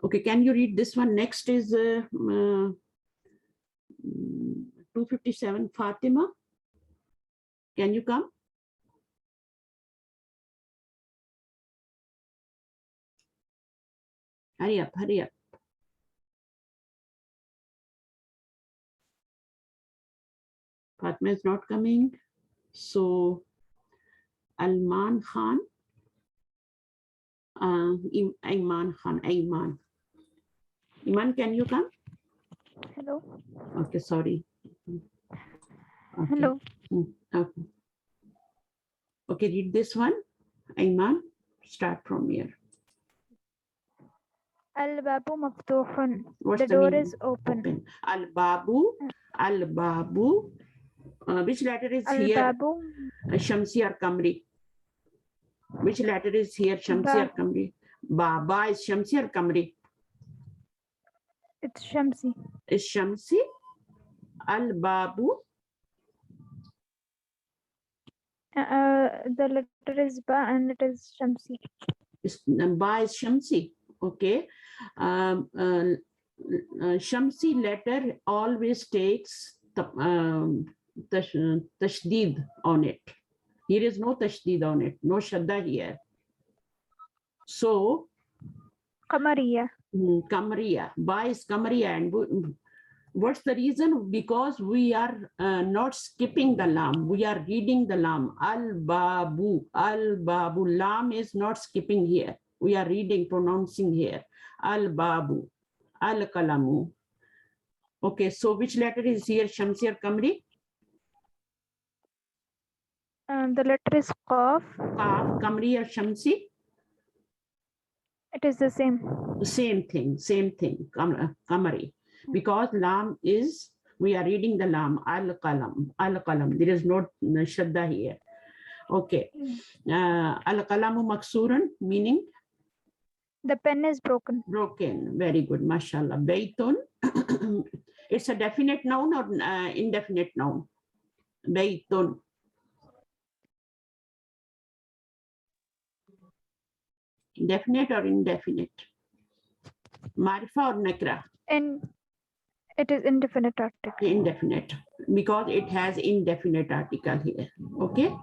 Okay, can you read this one? Next is 257, Fatima. Can you come? Hurry up, hurry up. Fatima is not coming. So, Alman Khan. Iman Khan, Iman, can you come? Hello. Okay, sorry. Okay. Hello. Okay. Okay, read this one. Ayman, start from here. Al-babu maftuhun. What's The the door meaning? is open. Al-babu. Al-babu. Which letter is here? Al-babu. Shamsi or Kamri? Which letter is here? Shamsi or Kamri? Baba is Shamsi or Kamri? It's Shamsi. Is Shamsi? Al-babu. The letter is Ba and it is Shamsi. Ba is Shamsi. Okay. Shamsi letter always takes tashdid on it. Here is no tashdid on it, no shadda here. So, Qamariya. Kamariya. Ba is Kamariya. And what's the reason? Because we are not skipping the lam. We are reading the lam. Al-babu. Al-babu. Lam is not skipping here. We are reading, pronouncing here. Al-babu. Al-kalamu. Okay, so which letter is here? Shamsi or Kamri? The letter is Qaf. Qaf, Kamri or Shamsi? It is the same. Same thing, Kamari. Because lam is, we are reading the lam, al-qalam. There is no shadda here. Okay. Al-qalamu maksuran, meaning? The pen is broken. Broken. Very good, mashallah. Baytun. It's a definite noun or indefinite noun? Baytun. Definite or indefinite? Marifa or nakra? And it is indefinite article. Indefinite, because it has indefinite article here. Okay.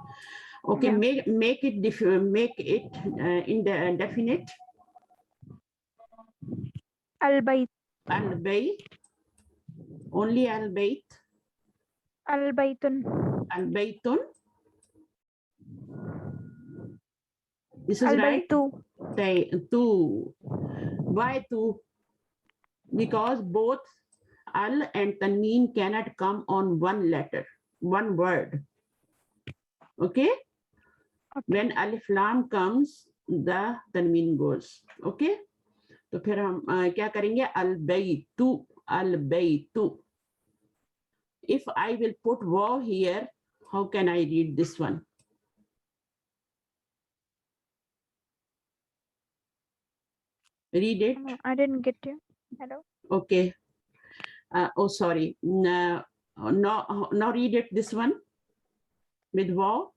Okay. Yeah. Make it indefinite. Al-bayt. Al-bayt. Only al-bayt. Al-baytun. Al-baytun. This is right. Al-baytu. Two. Why two? Because both al and tanween cannot come on one letter, one word. Okay? When alif lam comes, the tanween goes. Okay? तो फिर हम क्या करेंगे? Al-baytu. Al-baytu. If I will put waw here, how can I read this one? Read it. I didn't get you. Hello. Okay. Oh, sorry. No, read it, this one. With waw.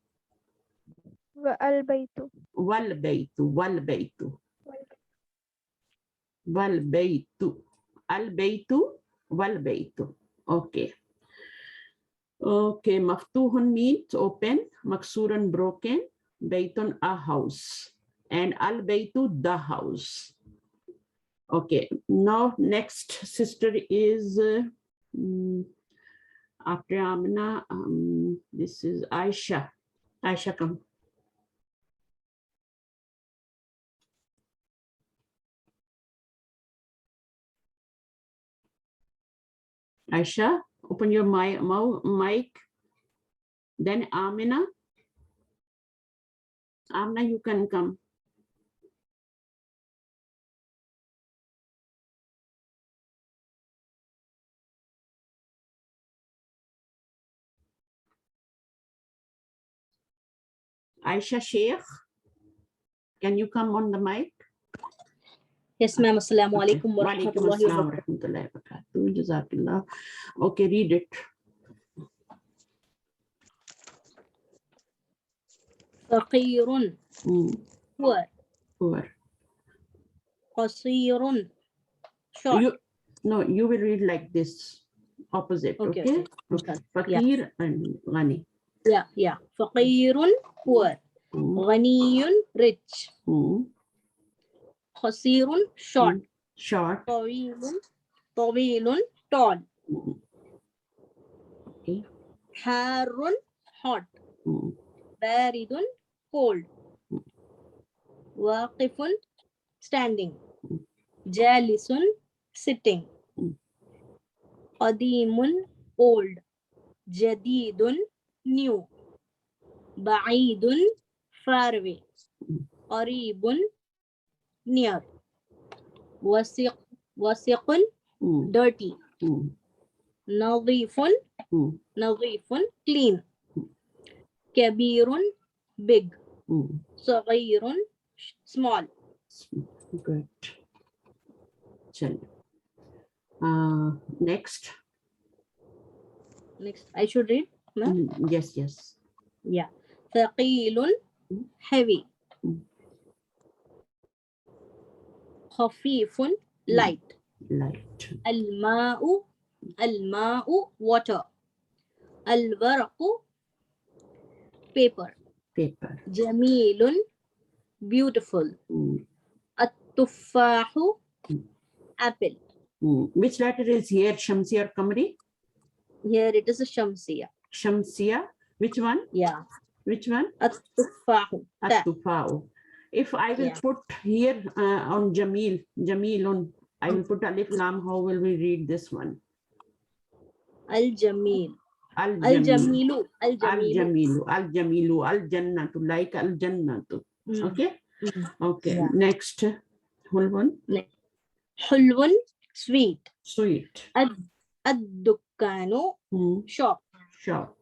Al-baytu. Wal-baytu. Al-baytu. Wal-baytu. Okay. Okay. Maftuhun means open. Maksuran broken. Baytun a house. And al-baytu the house. Okay, now next sister is after Amina. This is Aisha. Aisha, come. Aisha, open your mic. Then Amina. Amina, you can come. Aisha Sheikh, can you come on the mic? Yes, ma'am. Assalamu Okay. alaikum wa Walaikum rahmatullahi assalam wa wa rahmatullahi wa barakatuh. Jazakallah. Okay, read it. Faqirun. Poor. Qasirun. Short. You will read like this. Opposite. Okay. Faqir and Ghani. Yeah. Faqirun, poor. Ghaniyun, rich. Qasirun, short. Tawilun, tall. Okay. Harun, hot. Baridun, cold. Waqifun, standing. Jalisun, sitting. Qadimun, old. Jadidun, new. Ba'idun, far away. Qaribun, near. Wasiqun, dirty. Nadifun, clean. Kabirun, big. Saghirun, small. Good. Next. Next, I should read. No? Yes, yes. Yeah. Thaqilun, heavy. Khafifun, light. Light. Al-ma'u, water. Al-waraqu, paper. Paper. Jamilun, beautiful. At-tuffahu, apple. Which letter is here, Shamsi or Kamri? Here it is a Shamsiya. Shamsiya. Which one? Yeah. Which one? At-tuffahu. At-tufa'u. If I will put here on Jamil, Jamilun, I will put Alif Lam. How will we read this one? Al-jamil. Al-jamilu. Al-jamilu. Al-jamilu. Al-jamilu. Al-jannatu. Like Al-jannatu. Okay? Okay. Yeah. Next. Hulwan. Hulwun, sweet. Sweet. Ad-dukkanu, shop. Shop.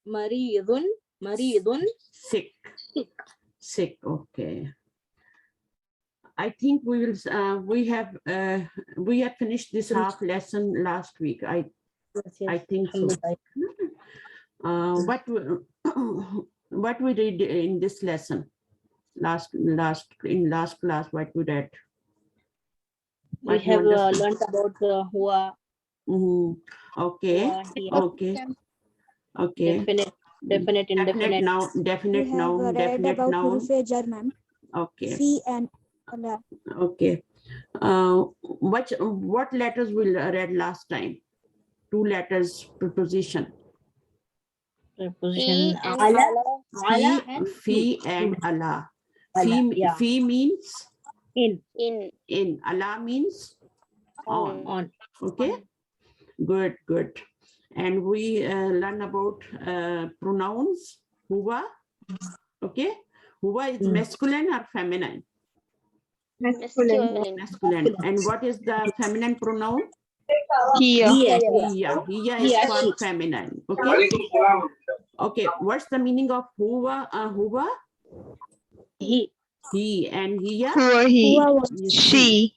Maridun, Sick. Sick. Okay. I think we will. We have finished this half lesson last week. I think so. What we read in this lesson last class? What we read? We have learned about huwa. Okay. Okay. Okay. Definite, indefinite. Definite noun. Definite noun. Ma'am. Okay. Fi and Allah. Okay. What letters we read last time? 2 letters preposition. Preposition. Ala and Fi and Allah. Allah, Fi means in. Allah means on. Okay. on. Good. And we learn about pronouns. Huwa. Okay. Huwa is masculine or feminine? Masculine. Masculine. And what is the feminine pronoun? Hiya. Hiya is for feminine. Okay. Okay. What's the meaning of huwa? Huwa? He. And hiya? She.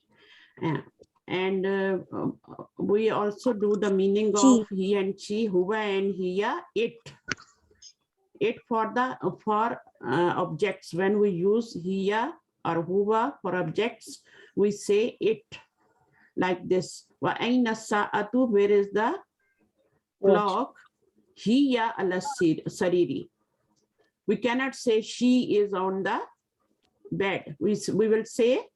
And we also do the meaning of he and she, huwa and hiya, it. It for objects. When we use hiya or huwa for objects, we say it like this. Wa aina sa'atu, where is the clock? Hiya ala sariri. We cannot say she is on the bed. We will say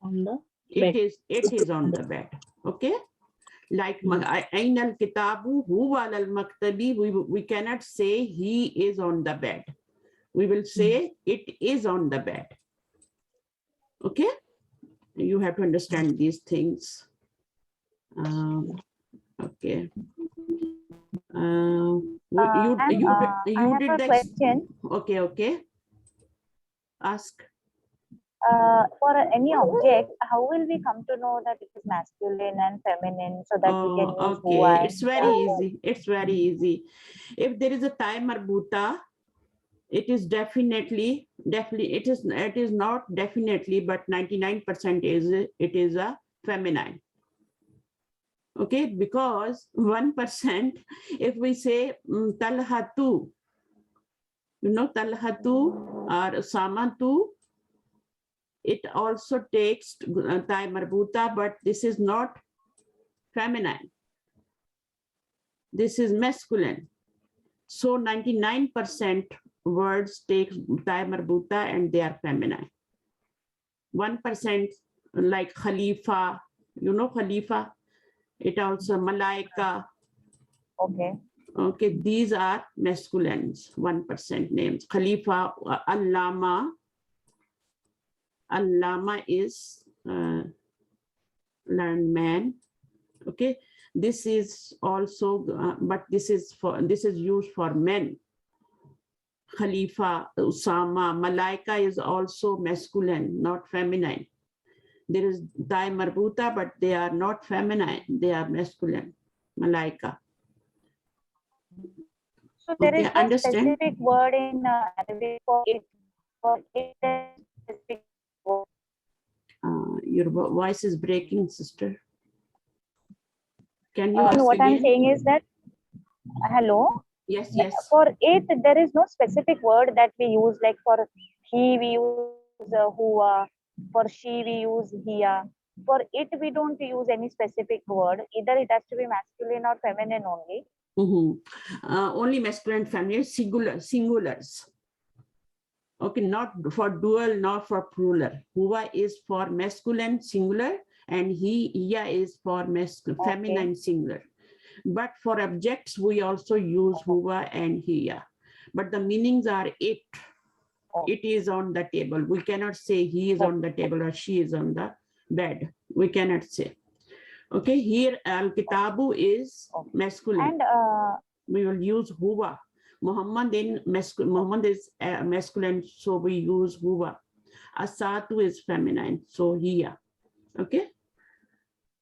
On the it is on the bed. Okay. Like aina al kitabu huwa al maktabi, we cannot say he is on the bed. We will say it is on the bed. Okay. You have to understand these things. Okay. You did the question. Okay. Ask. For any object, how will we come to know that it is masculine and feminine so that we can use okay. huwa? It's very easy. It's very easy. If there is a time marbuta, it is definitely, it is not definitely, but 99% it is a feminine. Okay, because 1%, if we say talhatu, talhatu or samatu, it also takes time marbuta, but this is not feminine. This is masculine. So 99% words take time marbuta and they are feminine. 1% like Khalifa, Khalifa, it also Malaika. Okay. Okay, these are masculines, 1% names. Khalifa, Allama. Allama is learned man. Okay, this is also, but this is used for men. Khalifa, Usama, Malaika is also masculine, not feminine. There is Dai Marbuta, but they are not feminine, they are masculine. Malaika. So there Okay, is no understand? specific word in Arabic for it. For it, there is a specific word. Your voice is breaking, sister. Can you No, ask what I'm again? saying is that, hello? Yes, yes. For it, there is no specific word that we use, like for he, we use huwa, for she, we use hiya. For it, we don't use any specific word. Either it has to be masculine or feminine only. Only masculine, feminine, singulars. Okay, not for dual, not for plural. Huwa is for masculine, singular, and hiya is for feminine, singular. But for objects, we also use huwa and hiya. But the meanings are it. It is on the table. We cannot say he is on the table or she is on the bed. We cannot say. Okay, here al-kitabu is masculine. And we will use huwa. Muhammad is masculine, so we use huwa. Asatu is feminine, so hiya. Okay.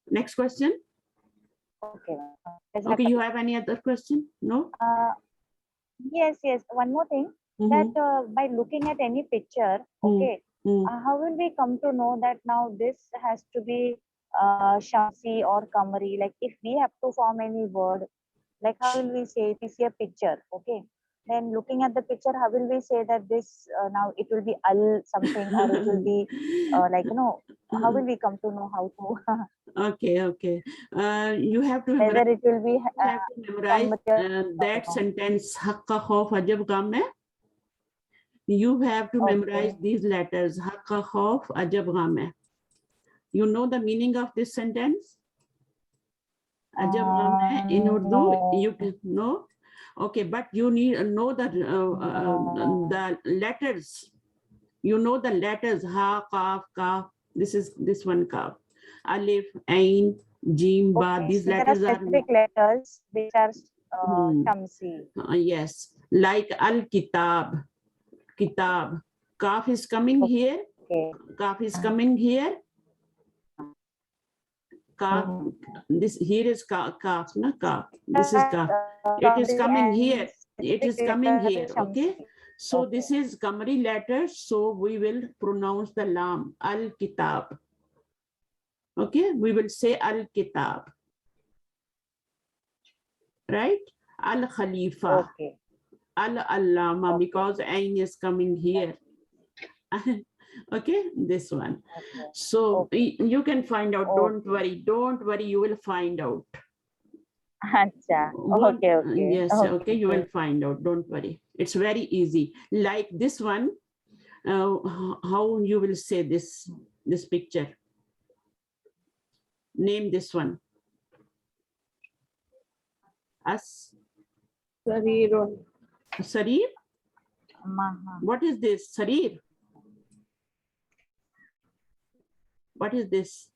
Next question. Okay. Okay, you have any other question? No? Yes. One more thing, that by looking at any picture, okay, how will we come to know that now this has to be Shamsi or Kamari? Like if we have to form any word, like how will we say if we see a picture, okay? Then looking at the picture, how will we say that this now it will be al something or it will be like, you know, how will we come to know how to? Okay. You have to memorize, whether it will be that sentence. Haqqa khauf ajab gham hai. You have to memorize these letters. Haqqa khauf ajab gham hai. You know the meaning of this sentence? Ajab gham hai in Urdu. No. You can know. Okay, but you need to know the letters. You know the letters. Ha, kaf, kaf. This one kaf. Alif, Ain, Jim, Ba. Okay, These so letters there are specific letters which are Shamsi. Yes, like al-kitab. Kitab. Kaf is coming here. Kaf is coming here. Kaf. This here is kaf, na kaf. This is kaf. It is coming here. It is coming here. Okay. So this is Kamari letters. So we will pronounce the lam. Al-kitab. Okay. We will say al-kitab. Right? Al-Khalifa. Okay. Al-Allama, because Ain is coming here. Okay, this one. So you can find out. Don't worry, you will find out. Achha. Okay. Yes, okay, you will find out. Don't worry. It's very easy. Like this one, how you will say this picture. Name this one. Sarir. Sarir? What is this? Sarir? What is this?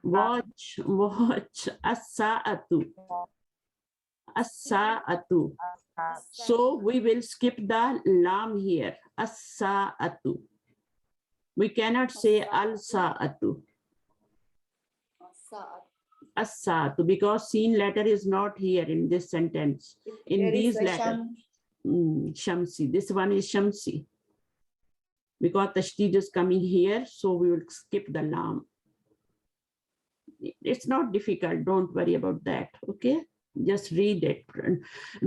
Watch. As-sa'atu. As-sa'atu. So we will skip the lam here. As-sa'atu. We cannot say al-sa'atu. As-sa'atu, because seen letter is not here in this sentence. In these letters. Shamsi. This one is Shamsi. Because tashdid is coming here, so we will skip the lam. It's not difficult. Don't worry about that. Okay. Just read it.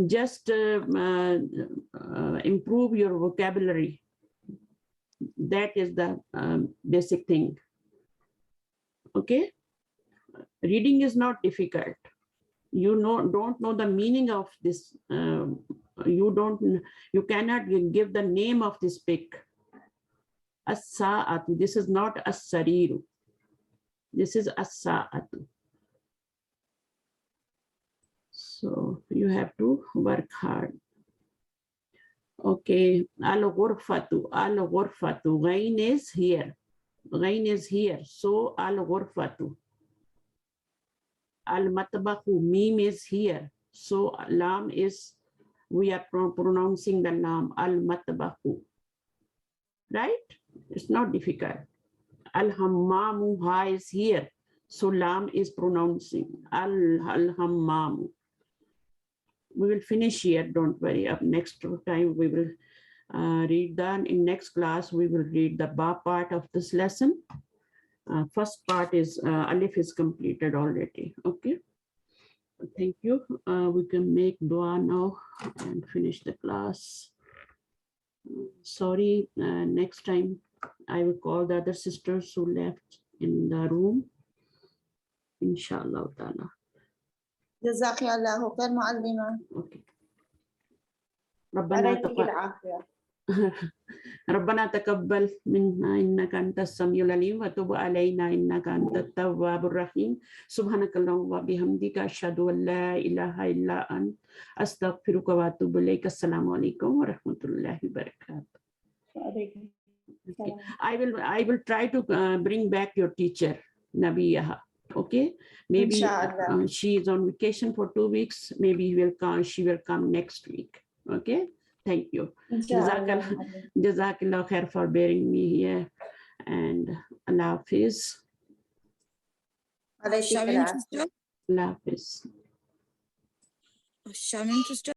Just improve your vocabulary. That is the basic thing. Okay. Reading is not difficult. You don't know the meaning of this. You cannot give the name of this pic. As-sa'atu. This is not as-sariru. This is as-sa'atu. So you have to work hard. Okay. Al-ghurfatu. Al-ghurfatu. Ghain is here. Ghain is here. So al-ghurfatu. Al-matbakhu, mim is here. So lam is, we are pronouncing the lam, al-matbakhu. Right? It's not difficult. Al-hammamu, ha is here. So lam is pronouncing al-hammamu. We will finish here, don't worry. Up next time we will read that. In next class, we will read the ba part of this lesson. First part is alif is completed already. Okay. Thank you. We can make dua now and finish the class. Sorry, next time I will call the other sisters who left in the room. Inshallah ta'ala. جزاك الله خير معلمة. Okay. ربنا يعطيك العافية. ربنا تقبل منا إنك أنت السميع العليم وتب علينا إنك أنت التواب الرحيم سبحانك اللهم وبحمدك أشهد أن لا إله إلا أنت أستغفرك وأتوب إليك السلام عليكم ورحمة الله وبركاته. Okay. I will try to bring back your teacher Nabiyaha. Okay, maybe she is on vacation for 2 weeks. Maybe she will come next week. Okay. Thank you. Jazakallah khair for bearing me here. And Allah Hafiz. Allah Hafiz. Shamin sister.